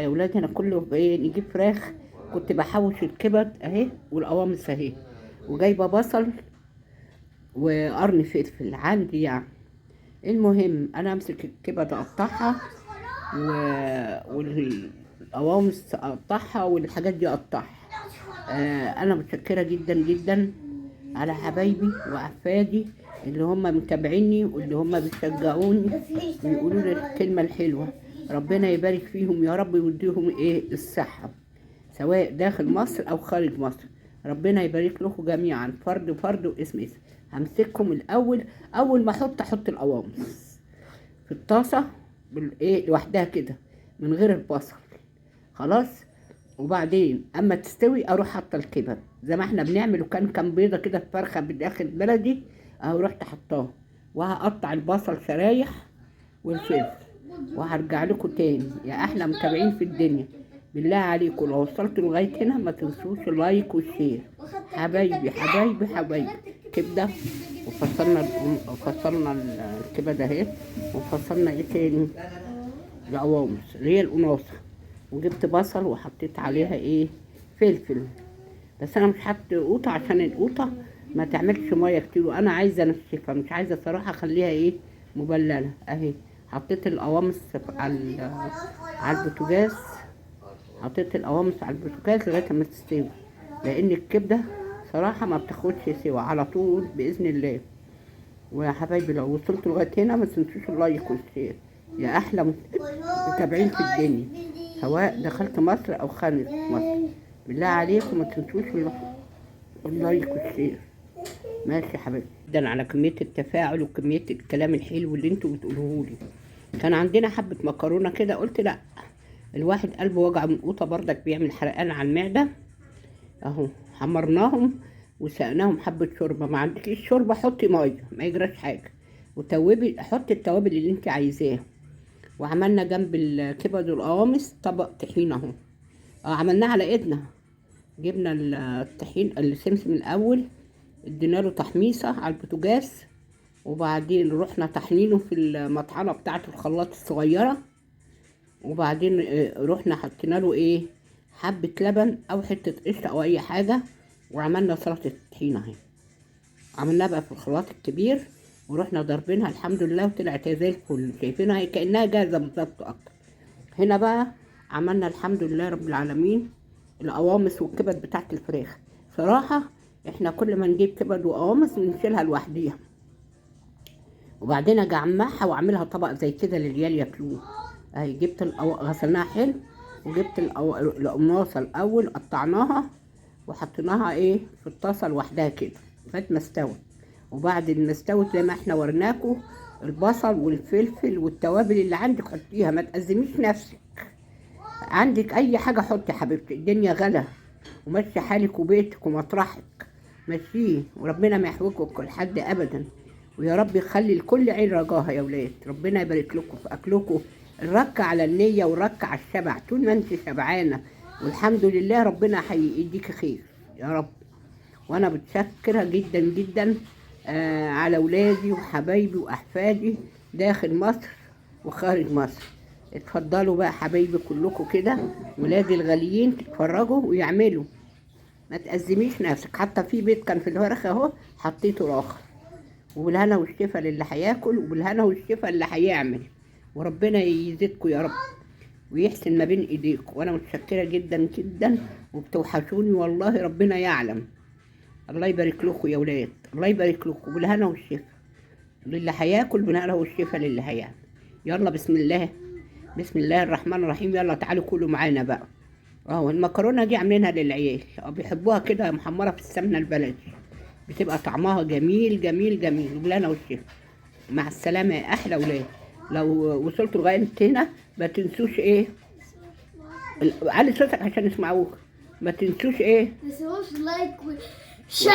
يا ولاد انا كله ايه نجيب فراخ. كنت بحوش الكبد اهي والقوامص اهي، وجايبه بصل وقرن فلفل عندي يعني. المهم انا امسك الكبد اقطعها والقوامص اقطعها والحاجات دي اقطعها. انا متشكره جدا جدا على حبايبي واحفادي اللي هم متابعيني واللي هم بيشجعوني ويقولوا لي الكلمه الحلوه. ربنا يبارك فيهم يا رب ويديهم ايه الصحه، سواء داخل مصر او خارج مصر. ربنا يبارك لكم جميعا فرد فرد واسم اسم. همسككم الاول، اول ما احط القوامص في الطاسه بالايه لوحدها كده من غير البصل، خلاص. وبعدين اما تستوي اروح حاطه الكبد زي ما احنا بنعمل، وكان بيضه كده في فرخه بداخل بلدي اهو، رحت حطاها. وهقطع البصل شرايح والفلفل، وهرجع لكم تاني يا احلى متابعين في الدنيا. بالله عليكم لو وصلتوا لغايه هنا ما تنسوش اللايك والشير. حبايبي حبايبي حبايبي، كبده وفصلنا الكبد اهي، وفصلنا ايه تاني؟ القوامص اللي هي القناصه. وجبت بصل وحطيت عليها ايه؟ فلفل. بس انا مش حاطه قوطه عشان القوطه ما تعملش ميه كتير، وانا عايزه انشفها، مش عايزه صراحه اخليها ايه؟ مبلله اهي. حطيت القوامص على البوتاجاز، حطيت القوامص على البوتاجاز لغايه ما تستوي، لان الكبده صراحه ما بتاخدش سوا على طول باذن الله. ويا حبايبي لو وصلتوا لغايه هنا ما تنسوش اللايك والشير يا احلى متابعين في الدنيا، سواء دخلت مصر او خارج مصر. بالله عليكم ما تنسوش اللايك والشير. ماشي يا حبايبي، جدا على كميه التفاعل وكميه الكلام الحلو اللي انتوا بتقولوه لي. كان عندنا حبه مكرونه كده، قلت لا، الواحد قلبه وجع من قوطه برضك بيعمل حرقان على المعده اهو. حمرناهم وسقناهم حبه شوربه، ما عندكيش شوربه حطي ميه ما يجراش حاجه، وتوبي حطي التوابل اللي انت عايزاها. وعملنا جنب الكبد والقوامص طبق طحينه اهو. عملناه على ايدنا، جبنا الطحين السمسم الاول، ادينا له تحميصه على البوتاجاز، وبعدين رحنا طحنينه في المطحنه بتاعه الخلاط الصغيره، وبعدين رحنا حطينا له ايه؟ حبه لبن او حته قشطه او اي حاجه، وعملنا سلطه الطحينه اهي. عملناها بقى في الخلاط الكبير، ورحنا ضربينها الحمد لله وطلعت زي الفل. شايفينها هي كانها جاهزه بالظبط اكتر. هنا بقى عملنا الحمد لله رب العالمين القوامص والكبد بتاعت الفراخ. صراحه احنا كل ما نجيب كبد وقوامص بنشيلها لوحديها، وبعدين اجي اجمعها واعملها طبق زي كده للعيال ياكلوه اهي. جبت غسلناها حلو، وجبت القماصه الاول قطعناها وحطيناها ايه في الطاسه لوحدها كده لغايه ما استوت. وبعد ما استوت زي ما احنا ورناكوا البصل والفلفل والتوابل اللي عندك حطيها، ما تأزميش نفسك. عندك اي حاجه حطي حبيبتي، الدنيا غلا، ومشي حالك وبيتك ومطرحك مشيه، وربنا ما يحوجكم لحد ابدا. ويا رب يخلي لكل عين رجاها يا ولاد. ربنا يبارك لكم في اكلكم، الرك على النيه والرك على الشبع. طول ما انت شبعانه والحمد لله ربنا هيديك خير يا رب. وانا متشكره جدا جدا على ولادي وحبايبي واحفادي داخل مصر وخارج مصر. اتفضلوا بقى حبايبي كلكم كده، ولادي الغاليين، تتفرجوا ويعملوا، ما تأزميش نفسك. حتى في بيت كان في الورخه اهو حطيته اخر. وبالهنا والشفا للي هياكل، وبالهنا والشفا اللي هيعمل، وربنا يزيدكم يا رب ويحسن ما بين ايديكم. وانا متشكره جدا جدا وبتوحشوني والله، ربنا يعلم. الله يبارك لكم يا ولاد، الله يبارك لكم، بالهنا والشفا للي هياكل، بالهنا والشفا للي هيعمل. يلا بسم الله، بسم الله الرحمن الرحيم. يلا تعالوا كلوا معانا بقى اهو. المكرونه دي عاملينها للعيال بيحبوها كده محمره في السمنه البلدي، بتبقى طعمها جميل جميل جميل. بالهنا والشفا. مع السلامه يا احلى ولاد. لو وصلتوا لغايه هنا ما تنسوش ايه؟ علي صوتك عشان يسمعوك. ما تنسوش ايه؟ لايك وشير.